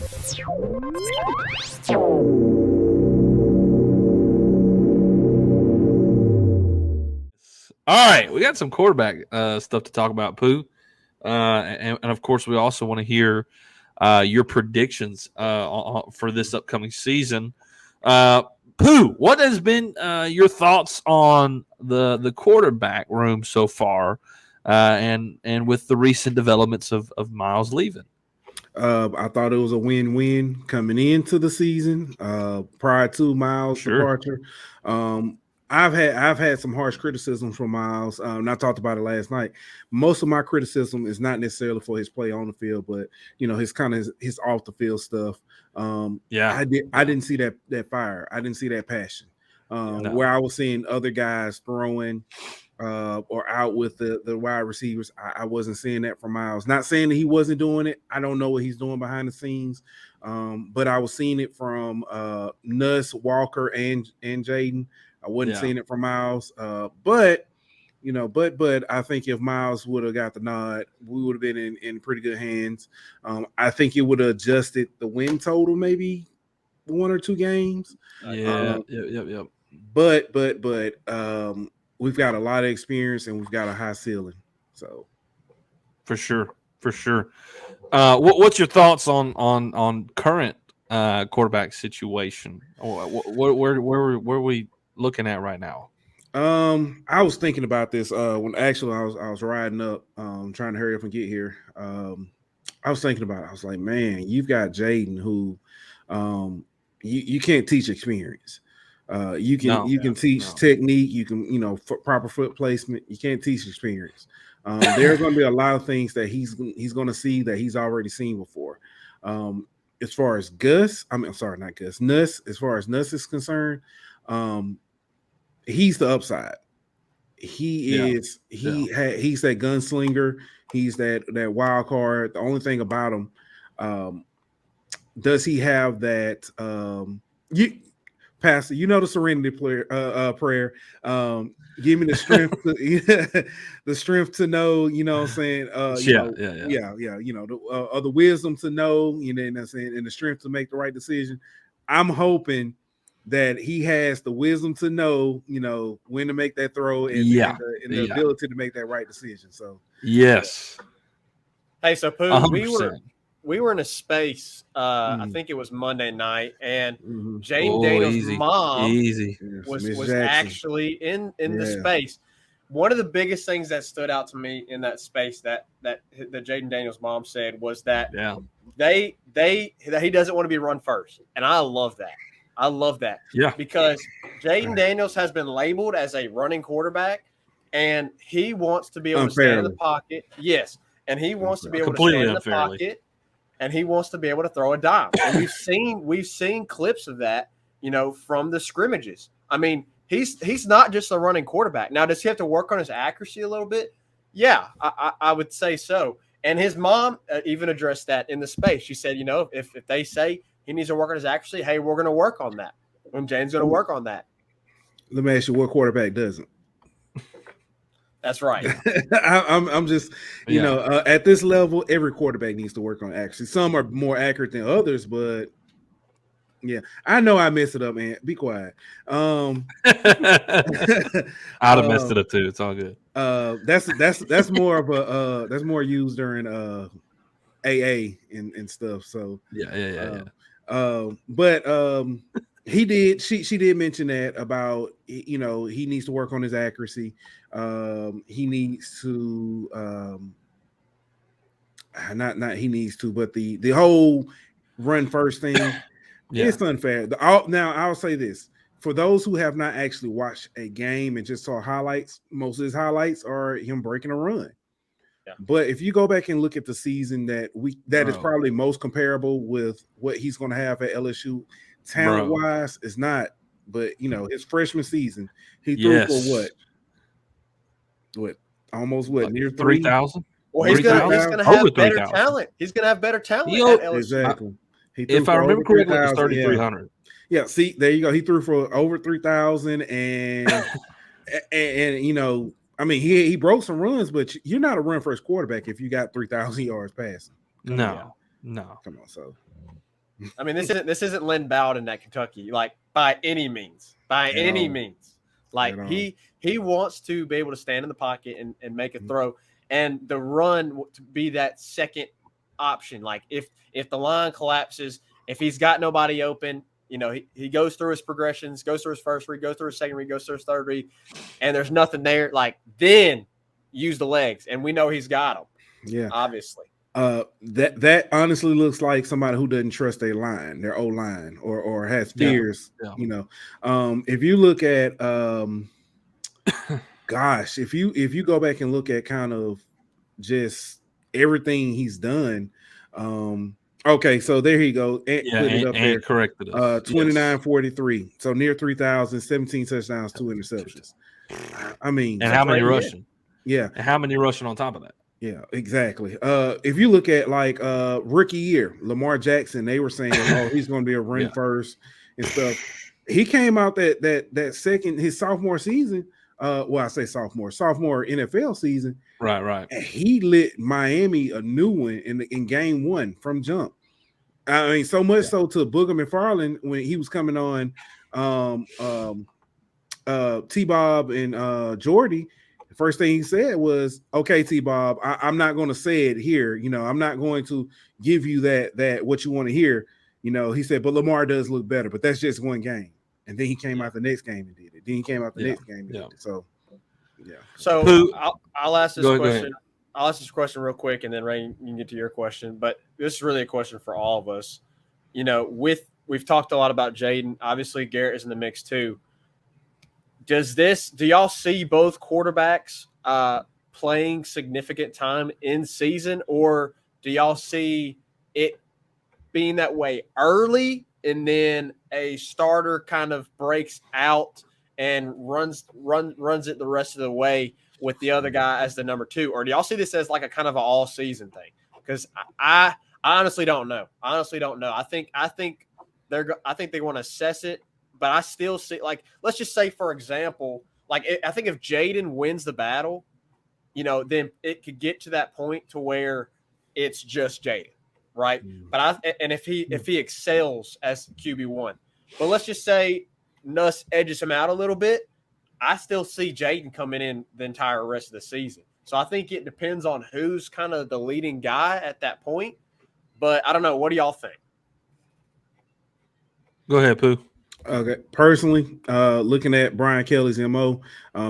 All right, we got some quarterback stuff to talk about, Pooh, and of course, we also want to hear your predictions for this upcoming season. Pooh, what has been your thoughts on the quarterback room so far, and with the recent developments of Miles leaving? I thought it was a win-win coming into the season prior to Miles' departure. I've had some harsh criticism from Miles, and I talked about it last night. Most of my criticism is not necessarily for his play on the field, but his kind of his off the field stuff. I didn't see that fire. I didn't see that passion. Where I was seeing other guys throwing or out with the wide receivers, I wasn't seeing that from Miles. Not saying that he wasn't doing it. I don't know what he's doing behind the scenes, but I was seeing it from Nuss, Walker, and Jayden. I wasn't seeing it from Miles, but I think if Miles would have got the nod, we would have been in pretty good hands. I think it would have adjusted the win total, maybe 1 or 2 games. Yep. But we've got a lot of experience and we've got a high ceiling. So for sure. What's your thoughts on current quarterback situation? Where are we looking at right now? I was thinking about this when actually I was riding up, trying to hurry up and get here. I was thinking about it. I was like, man, you've got Jayden who you can't teach experience. You can teach technique. You can proper foot placement. You can't teach experience. There's going to be a lot of things that he's going to see that he's already seen before. As far as Nuss, as far as Nuss is concerned, he's the upside. He's that gunslinger. He's that wild card. The only thing about him, does he have that? Pastor, the serenity prayer. Give me the strength the strength to know. What I'm saying. The wisdom to know. And the strength to make the right decision. I'm hoping that he has the wisdom to know, when to make that throw and the ability to make that right decision. So yes. Hey, so Pooh, 100%. We were in a space, I think it was Monday night, and Jaden Daniels' mom was actually in the space. One of the biggest things that stood out to me in that space that Jaden Daniels' mom said was that that he doesn't want to be run first, and I love that. I love that. Yeah, because Jaden Daniels has been labeled as a running quarterback, and he wants to be able to stand in the pocket. Yes, and he wants to be able to stand in the pocket. And he wants to be able to throw a dime. And we've seen clips of that, from the scrimmages. I mean, he's not just a running quarterback. Now, does he have to work on his accuracy a little bit? Yeah, I would say so. And his mom even addressed that in the space. She said, if they say he needs to work on his accuracy, hey, we're going to work on that. Jaden's going to work on that. Let me ask you, what quarterback doesn't? That's right. I'm just, at this level, every quarterback needs to work on accuracy. Some are more accurate than others, but yeah, I know I messed it up, man. Be quiet. I'd have messed it up too. It's all good. That's more of a that's more used during AA and stuff. So yeah. But he did. She did mention that about he needs to work on his accuracy. He needs to not he needs to, but the whole run first thing. It's unfair. Now I'll say this: for those who have not actually watched a game and just saw highlights, most of his highlights are him breaking a run. Yeah. But if you go back and look at the season that is probably most comparable with what he's going to have at LSU, talent wise, is not. But his freshman season, he threw for almost near 3,000. Well, he's gonna have better talent. He's gonna have better talent at LSU. Exactly. If I remember correctly, it was 3,300. Yeah. See, there you go. He threw for over 3,000, and I mean, he broke some runs, but you're not a run first quarterback if you got 3,000 yards passing. No. Come on. So I mean, this isn't Lynn Bowden at Kentucky, like by any means. Like he wants to be able to stand in the pocket and make a throw, and the run to be that second option. Like if the line collapses, if he's got nobody open, he goes through his progressions, goes through his first read, goes through his second read, goes through his third read, and there's nothing there. Like then use the legs, and we know he's got them. Yeah, obviously. That honestly looks like somebody who doesn't trust their O line, or has fears. Yeah. If you look at, gosh, if you go back and look at kind of just everything he's done, okay, so there you go. Put it up there. Corrected us. 29-43. So near 3,000, 17 touchdowns, 2 interceptions. I mean, and how many rushing? Yeah, and how many rushing on top of that? Yeah, exactly. If you look at like rookie year, Lamar Jackson, they were saying, "Oh, he's going to be a run first and stuff." He came out that second his sophomore season. I say sophomore NFL season. Right. And he lit Miami a new one in game 1 from jump. I mean, so much so to Booger McFarland when he was coming on, T-Bob and Jordy. The first thing he said was, "Okay, T-Bob, I'm not going to say it here. I'm not going to give you that what you want to hear." He said, "But Lamar does look better, but that's just one game." And then he came out the next game and did it. Then he came out the next game and did it. So, yeah. So I'll ask this question. I'll ask this question real quick, and then Ray, you can get to your question. But this is really a question for all of us. We've talked a lot about Jayden. Obviously, Garrett is in the mix too. Do y'all see both quarterbacks playing significant time in season, or do y'all see it being that way early and then a starter kind of breaks out and runs it the rest of the way with the other guy as the number 2? Or do y'all see this as like a kind of an all season thing? Because I honestly don't know. I think they want to assess it. But I still see, like, let's just say, for example, like, I think if Jayden wins the battle, then it could get to that point to where it's just Jayden, right? But if he excels as QB1, but let's just say Nuss edges him out a little bit, I still see Jayden coming in the entire rest of the season. So I think it depends on who's kind of the leading guy at that point. But I don't know. What do y'all think? Go ahead, Pooh. Okay. Personally, looking at Brian Kelly's MO,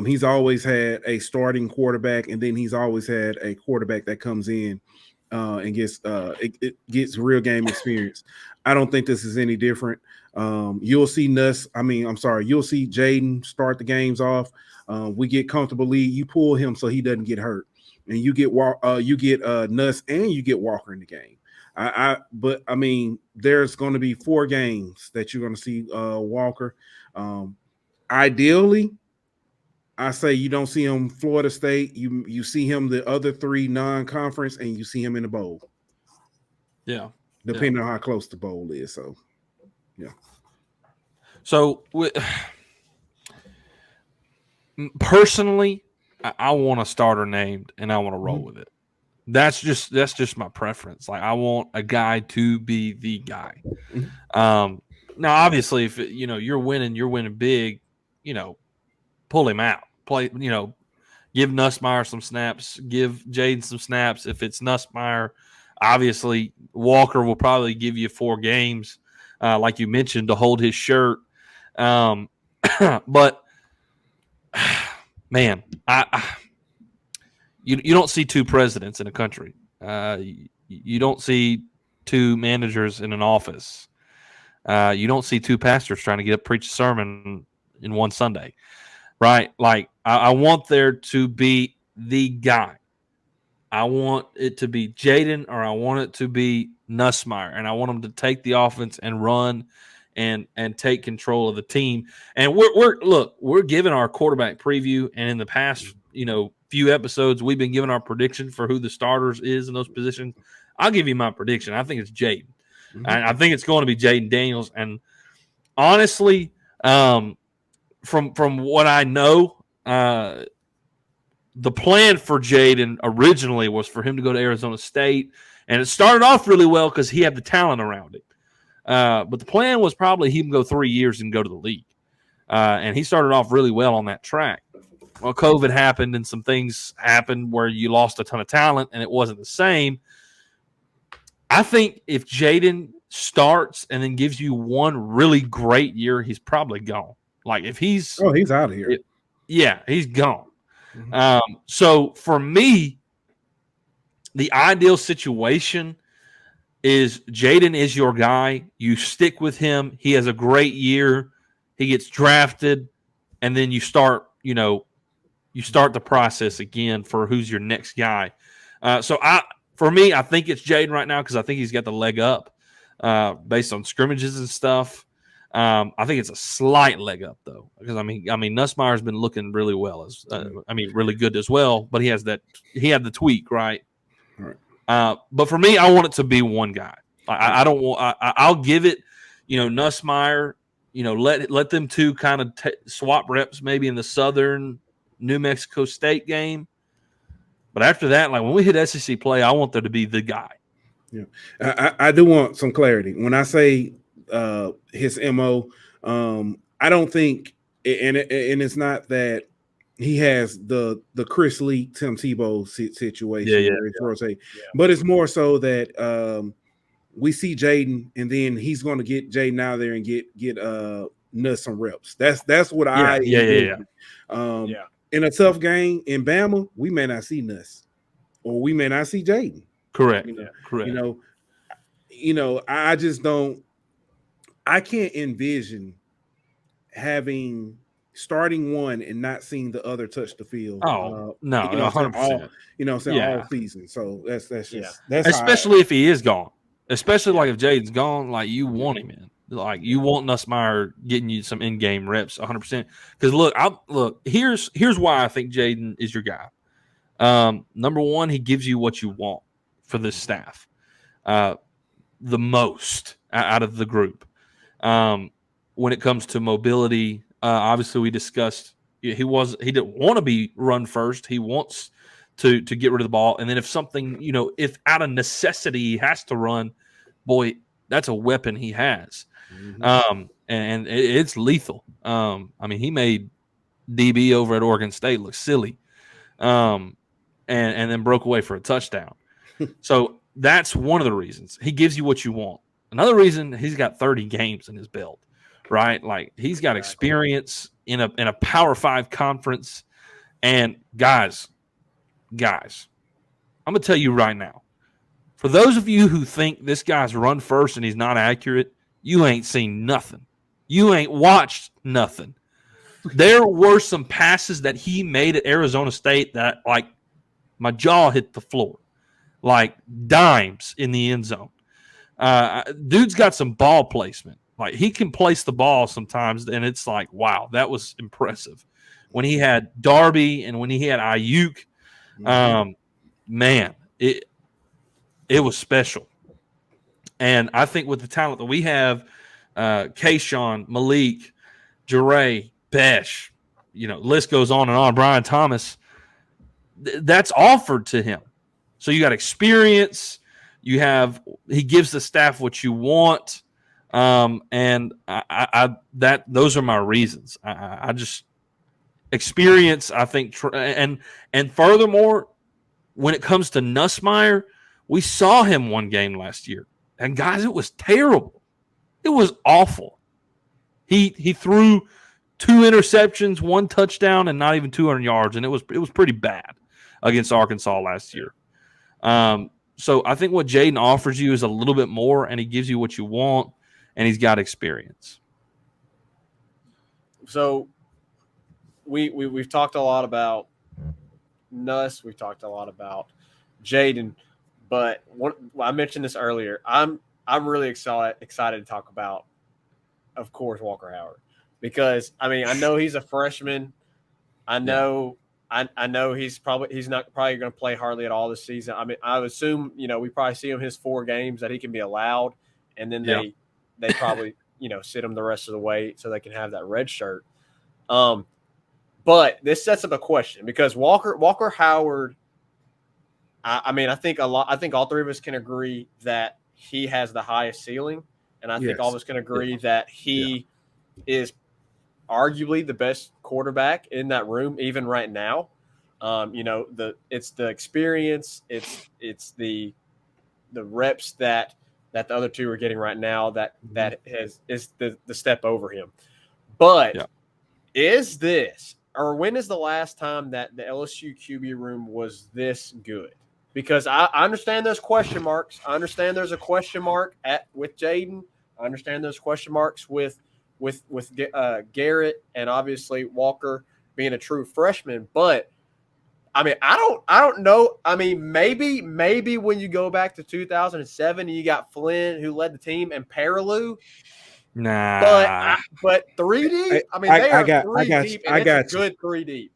he's always had a starting quarterback, and then he's always had a quarterback that comes in and gets it gets real game experience. I don't think this is any different. You'll see you'll see Jayden start the games off. We get comfortable lead. You pull him so he doesn't get hurt, and you get Nuss and you get Walker in the game. But there's going to be 4 games that you're going to see Walker. Ideally, I say you don't see him Florida State. You see him the other 3 non-conference, and you see him in the bowl. Yeah, depending on how close the bowl is. So, yeah. So, personally, I want a starter named, and I want to roll with it. That's just my preference. Like, I want a guy to be the guy. Now, obviously, if you're winning big, pull him out. Play, give Nussmeier some snaps, give Jayden some snaps. If it's Nussmeier, obviously Walker will probably give you 4 games, like you mentioned, to hold his shirt. But man, You don't see 2 presidents in a country. You don't see 2 managers in an office. You don't see 2 pastors trying to get up preach a sermon in one Sunday, right? Like, I want there to be the guy. I want it to be Jayden, or I want it to be Nussmeier, and I want him to take the offense and run and take control of the team. And we're giving our quarterback preview, and in the past, few episodes, we've been giving our prediction for who the starters is in those positions. I'll give you my prediction. I think it's Jayden. I think it's going to be Jayden Daniels. And honestly, from what I know, the plan for Jayden originally was for him to go to Arizona State, and it started off really well because he had the talent around it. But the plan was probably he can go 3 years and go to the league. And he started off really well on that track. Well, COVID happened and some things happened where you lost a ton of talent and it wasn't the same. I think if Jayden starts and then gives you one really great year, he's probably gone. Like if he's out of here. He's gone. So for me, the ideal situation is Jayden is your guy. You stick with him. He has a great year. He gets drafted, and then you start the process again for who's your next guy. For me, I think it's Jayden right now because I think he's got the leg up based on scrimmages and stuff. I think it's a slight leg up though, because I mean Nussmeier's been looking really well really good as well, but he had the tweak, right? But for me, I want it to be one guy. I don't want. I'll give it, Nussmeier. Let them two kind of swap reps maybe in the Southern New Mexico State game. But after that, like when we hit SEC play, I want there to be the guy. Yeah, I do want some clarity when I say his MO. I don't think, and it's not that he has the Chris Lee, Tim Tebow situation where it's rotate, but it's more so that we see Jayden, and then he's going to get Jayden out there and get Nuss some reps. That's what I in a tough game in Bama, we may not see Nuss, or we may not see Jayden. Correct. Correct. I just don't. I can't envision starting one and not seeing the other touch the field. Oh no, 100%. All season. So that's just that's especially if he is gone. Especially like if Jayden's gone, like you want him in. Like you want Nussmeier getting you some in-game reps 100%. Because here's why I think Jayden is your guy. Number one, he gives you what you want for this staff. The most out of the group. When it comes to mobility, obviously we discussed he didn't want to be run first. He wants to get rid of the ball. And then if something, if out of necessity he has to run, boy, that's a weapon he has. Mm-hmm. And it's lethal. He made DB over at Oregon State look silly. And then broke away for a touchdown. So that's one of the reasons. He gives you what you want. Another reason, he's got 30 games in his belt, right? Like he's got experience in a Power 5 conference. And guys, I'm going to tell you right now, for those of you who think this guy's run first and he's not accurate, you ain't seen nothing. You ain't watched nothing. There were some passes that he made at Arizona State that, like, my jaw hit the floor, like dimes in the end zone. Dude's got some ball placement. Like, he can place the ball sometimes, and it's like, wow, that was impressive. When he had Darby and when he had Ayuk, man, it was special. And I think with the talent that we have, Kayshawn, Malik, Jure, Besh, list goes on and on. Brian Thomas, that's offered to him. So you got experience. He gives the staff what you want. And those are my reasons. I just experience, I think, and furthermore, when it comes to Nussmeier, we saw him one game last year. And guys, it was terrible. It was awful. He threw 2 interceptions, 1 touchdown, and not even 200 yards, and it was pretty bad against Arkansas last year. So I think what Jayden offers you is a little bit more, and he gives you what you want, and he's got experience. So we've talked a lot about Nuss. We've talked a lot about Jayden, but I mentioned this earlier. I'm really excited to talk about, of course, Walker Howard, because I know he's a freshman. I know he's not probably going to play hardly at all this season. I would assume we probably see him his 4 games that he can be allowed, and then they probably sit him the rest of the way so they can have that red shirt. But this sets up a question, because Walker Howard, I think all 3 of us can agree that he has the highest ceiling. and I think all of us can agree that he is arguably the best quarterback in that room, even right now. It's the experience, it's the reps that the other two are getting right now that is the step over him. But is this, or when is the last time that the LSU QB room was this good? Because I understand there's question marks. I understand there's a question mark with Jayden. I understand there's question marks with Garrett and obviously Walker being a true freshman. But I mean, I don't know. I mean, maybe when you go back to 2007, you got Flynn who led the team and Paraloo. Nah, but 3 deep. I mean, they are 3 deep, and it's a good 3 deep.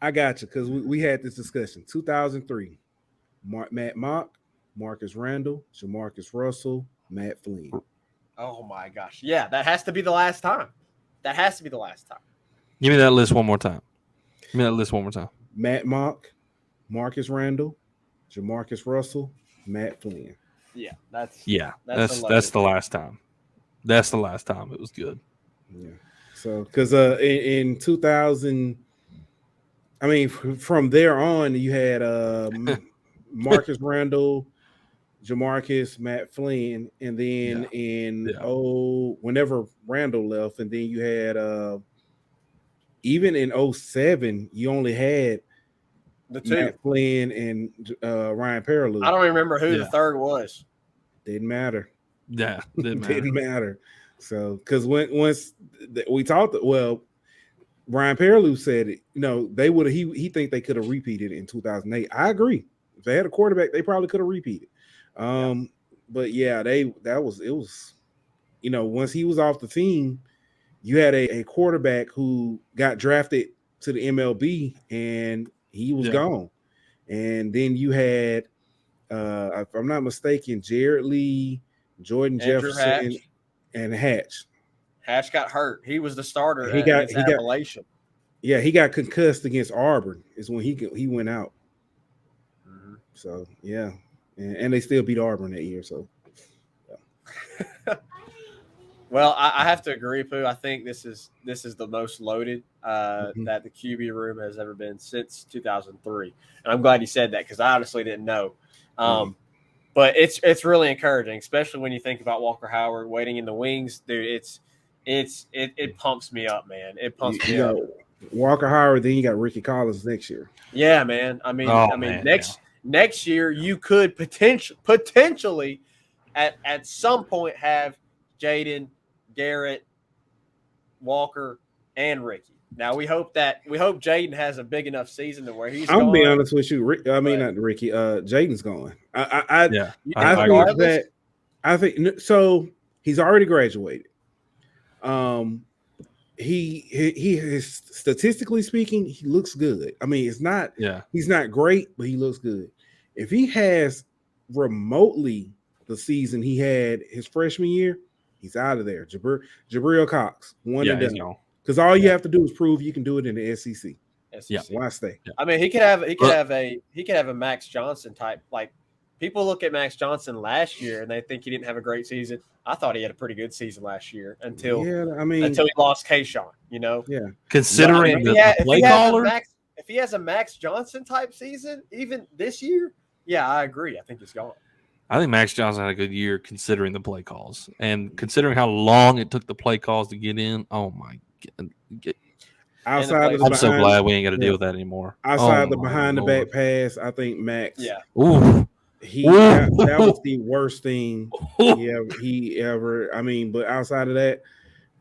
I got you because we had this discussion. 2003, Matt Mock, Marcus Randall, Jamarcus Russell, Matt Flynn. Oh my gosh, yeah, that has to be the last time. That has to be the last time. Give me that list one more time. Matt Mock, Marcus Randall, Jamarcus Russell, Matt Flynn. Yeah, that's the last time. That's the last time it was good. Yeah. So, because in 2000, I mean, from there on, you had Marcus Randall, Jamarcus, Matt Flynn, and then whenever Randall left, and then you had even in 2007, you only had the two, Matt Flynn and Ryan Paraloo. I don't remember who the third was. Didn't matter. Yeah, didn't matter. So, because once we talked, Ryan Paraloo said it. They would have. He think they could have repeated it in 2008. I agree. If they had a quarterback, they probably could have repeated. But yeah, it was. Once he was off the team, you had a quarterback who got drafted to the MLB and he was gone. And then you had, if I'm not mistaken, Jared Lee, Jordan Jefferson, and Hatch. Hatch got hurt. He was the starter. He got Appalachian. Yeah, he got concussed against Auburn. Is when he went out. Mm-hmm. So yeah, and they still beat Auburn that year. So. Yeah. Well, I have to agree, Pooh. I think this is the most loaded that the QB room has ever been since 2003, and I'm glad you said that because I honestly didn't know. But it's really encouraging, especially when you think about Walker Howard waiting in the wings, dude. It pumps me up, man. It pumps me up. Walker Howard, then you got Ricky Collins next year. Yeah, man. Next year you could potentially at some point have Jayden, Garrett, Walker, and Ricky. Now we hope Jayden has a big enough season to where he's. I'll be honest with you. Not Ricky. Jayden's going. I think so. He's already graduated. He is, statistically speaking, he looks good. I mean, it's not. Yeah. He's not great, but he looks good. If he has remotely the season he had his freshman year, he's out of there. Jabril Cox, one and done. Because all you have to do is prove you can do it in the SEC. Yeah. Why stay? Yeah. I mean, he could have a Max Johnson type. Like, people look at Max Johnson last year and they think he didn't have a great season. I thought he had a pretty good season last year until he lost Kayshawn. Yeah. Considering the play caller, if he has a Max Johnson type season, even this year, yeah, I agree. I think he's gone. I think Max Johnson had a good year considering the play calls and considering how long it took the play calls to get in. Oh my God. I'm so glad we ain't got to deal with that anymore. Outside the behind the back pass, I think Max. Yeah. Ooh. That was the worst thing he ever. I mean, but outside of that,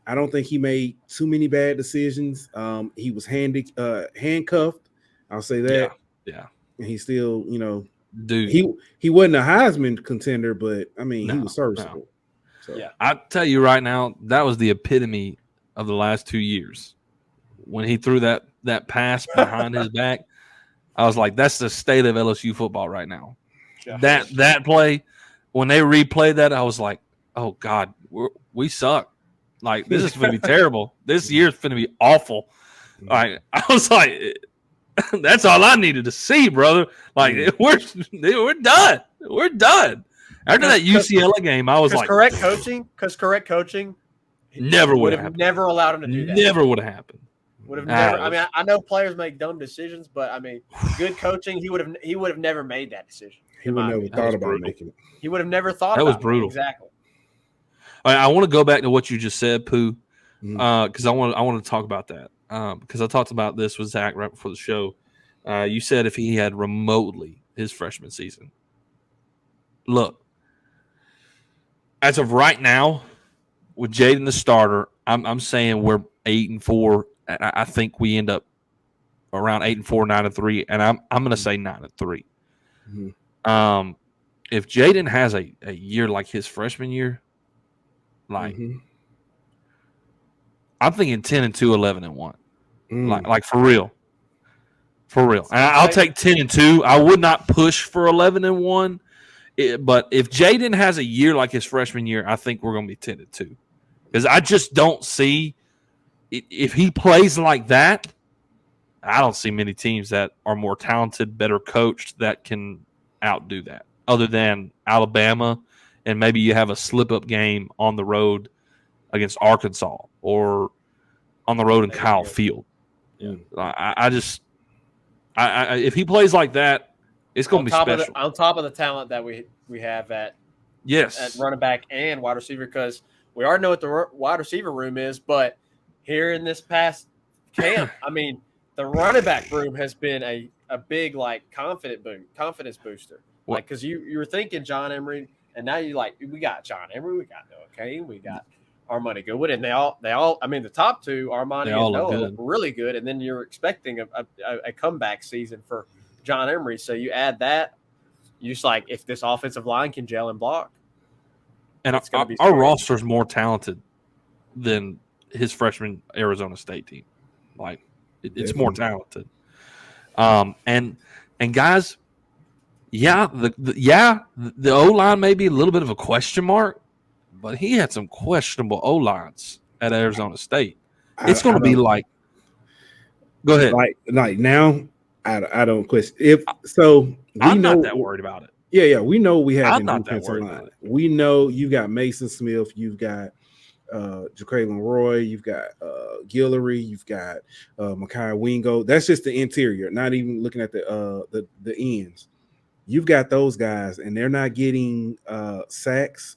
I don't think he made too many bad decisions. He was handcuffed. I'll say that. Yeah. And he still, dude, he wasn't a Heisman contender, but I mean, he was serviceable. So. Yeah. I tell you right now, that was the epitome of the last 2 years. When he threw that pass behind his back, I was like, that's the state of LSU football right now. Yeah. That play, when they replayed that, I was like, oh God, we suck. Like, this is going to be terrible. This year's going to be awful. Like, I was like, that's all I needed to see, brother. Like, we're done. We're done. After that UCLA game, I was like, correct coaching never would have never allowed him to do that. Never would have happened. Would have never. I mean, I know players make dumb decisions, but I mean, good coaching, he would have never made that decision. He would never thought about making it. He would have never thought that about was brutal. It. Exactly. All right, I want to go back to what you just said, Pooh, because I want to talk about that. Because I talked about this with Zach right before the show. You said if he had remotely his freshman season. Look, as of right now, with Jayden the starter, I'm saying we're 8-4. I think we end up around 8-4, 9-3, and I'm going to say 9-3. Mm-hmm. If Jayden has a year like his freshman year, like I'm thinking 10-2, 11-1, like for real. And I'll take 10-2. I would not push for 11-1, but if Jayden has a year like his freshman year, I think we're going to be 10-2 because I just don't see. If he plays like that, I don't see many teams that are more talented, better coached that can outdo that, other than Alabama, and maybe you have a slip-up game on the road against Arkansas or on the road in Kyle Field. Yeah. If he plays like that, it's going to be special. On top of the talent that we have at running back and wide receiver, because we already know what the wide receiver room is, but here in this past camp, I mean, the running back room has been a big confidence booster. Like, because you were thinking John Emery, and now you're like, we got John Emery, we got Noah Kane, we got Armani Goodwin, and they all. I mean, the top two, Armani and Noah, look really good, and then you're expecting a comeback season for John Emery. So you add that, you just like if this offensive line can gel and block, and our roster is more talented than his freshman Arizona State team. Like it's more talented. And guys, the O-line may be a little bit of a question mark, but he had some questionable O-lines at Arizona State. It's going to be like, go ahead. Like now, I don't question. I'm not that worried about it. Yeah, we know we have an defensive line. We know you got Mason Smith, you've got Jaquelin Roy, you've got Guillory, you've got Mekhi Wingo. That's just the interior, not even looking at the ends. You've got those guys, and they're not getting sacks.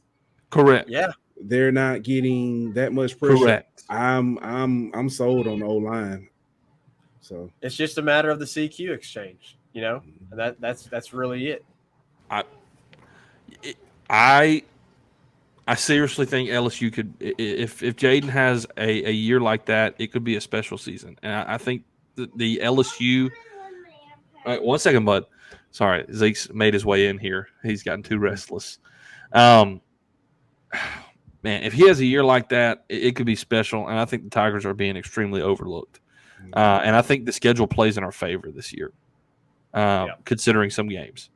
Correct. Yeah, they're not getting that much pressure. Correct. I'm sold on the O-line. So it's just a matter of the CQ exchange, and that's really it. I seriously think LSU could, if Jayden has a year like that, it could be a special season. And I think the LSU. All right, 1 second, bud. Sorry, Zeke's made his way in here. He's gotten too restless. Man, if he has a year like that, it could be special. And I think the Tigers are being extremely overlooked. And I think the schedule plays in our favor this year, considering some games.